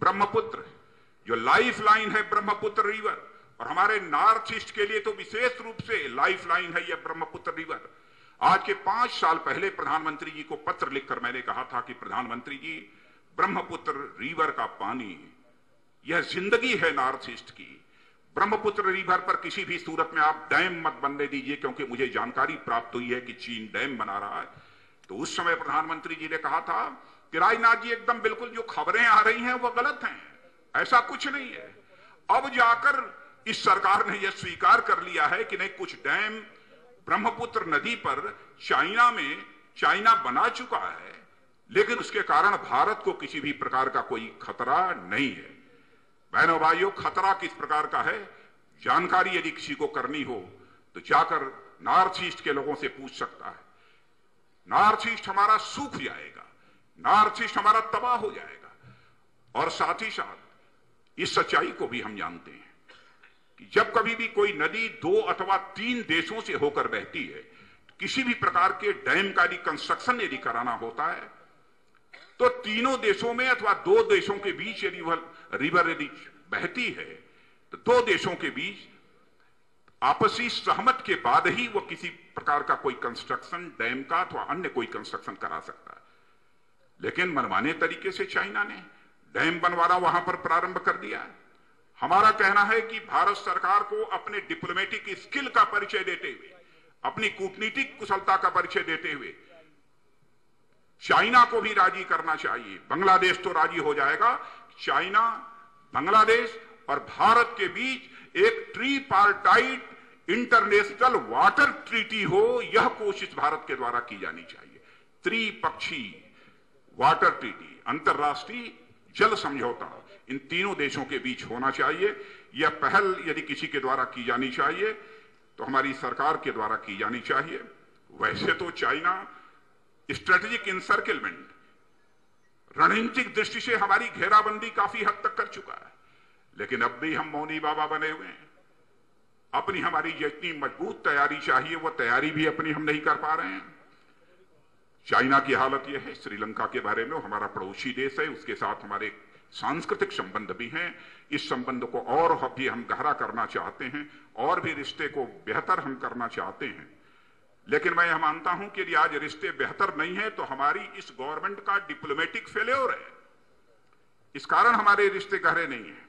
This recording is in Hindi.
ब्रह्मपुत्र, जो लाइफ लाइन है ब्रह्मपुत्र रिवर, और हमारे नॉर्थ ईस्ट के लिए तो विशेष रूप से लाइफ लाइन है यह ब्रह्मपुत्र रिवर। आज के 5 साल पहले प्रधानमंत्री जी को पत्र लिखकर मैंने कहा था कि प्रधानमंत्री जी, ब्रह्मपुत्र रिवर का पानी यह जिंदगी है नॉर्थ ईस्ट की। ब्रह्मपुत्र रिवर पर किसी भी सूरत में आप डैम मत बनने दीजिए, क्योंकि मुझे जानकारी प्राप्त हुई है कि चीन डैम बना रहा है। तो उस समय प्रधानमंत्री जी ने कहा था कि राजनाथ जी, एकदम बिल्कुल जो खबरें आ रही हैं वह गलत हैं, ऐसा कुछ नहीं है। अब जाकर इस सरकार ने यह स्वीकार कर लिया है कि नहीं, कुछ डैम ब्रह्मपुत्र नदी पर चाइना बना चुका है, लेकिन उसके कारण भारत को किसी भी प्रकार का कोई खतरा नहीं है। बहनों भाइयों, खतरा किस प्रकार का है, जानकारी यदि किसी को करनी हो तो जाकर नॉर्थ ईस्ट के लोगों से पूछ सकता है। नॉर्थ ईस्ट हमारा सूख जाएगा, नॉर्थ ईस्ट हमारा तबाह हो जाएगा। और साथ ही साथ इस सच्चाई को भी हम जानते हैं कि जब कभी भी कोई नदी 2 अथवा 3 देशों से होकर बहती है, तो किसी भी प्रकार के डैम का यदि कंस्ट्रक्शन यदि कराना होता है, तो तीनों देशों में अथवा 2 देशों के बीच यदि वह रिवर यदि बहती है, तो 2 देशों के बीच आपसी सहमत के बाद ही वह किसी प्रकार का कोई कंस्ट्रक्शन डैम का अथवा अन्य कोई कंस्ट्रक्शन करा सकता है। लेकिन मनमाने तरीके से चाइना ने डैम बनवाना वहां पर प्रारंभ कर दिया है। हमारा कहना है कि भारत सरकार को अपने डिप्लोमेटिक स्किल का परिचय देते हुए, अपनी कूटनीतिक कुशलता का परिचय देते हुए चाइना को भी राजी करना चाहिए। बांग्लादेश तो राजी हो जाएगा, चाइना, बांग्लादेश और भारत के बीच एक ट्रीपार्टाइट इंटरनेशनल वाटर ट्रीटी हो, यह कोशिश भारत के द्वारा की जानी चाहिए। त्रिपक्षीय वाटर ट्रीटी, अंतर्राष्ट्रीय जल समझौता इन तीनों देशों के बीच होना चाहिए। यह पहल यदि किसी के द्वारा की जानी चाहिए तो हमारी सरकार के द्वारा की जानी चाहिए। वैसे तो चाइना स्ट्रेटेजिक इंसर्कलमेंट, रणनीतिक दृष्टि से हमारी घेराबंदी काफी हद तक कर चुका है, लेकिन अब भी हम मौनी बाबा बने हुए हैं। अपनी हमारी जितनी मजबूत तैयारी चाहिए वह तैयारी भी अपनी हम नहीं कर पा रहे हैं। चाइना की हालत यह है, श्रीलंका के बारे में, हमारा पड़ोसी देश है, उसके साथ हमारे सांस्कृतिक संबंध भी हैं। इस संबंध को और भी हम गहरा करना चाहते हैं, और भी रिश्ते को बेहतर हम करना चाहते हैं। लेकिन मैं यह मानता हूं कि यदि आज रिश्ते बेहतर नहीं है तो हमारी इस गवर्नमेंट का डिप्लोमेटिक फेल्योर है। इस कारण हमारे रिश्ते गहरे नहीं है।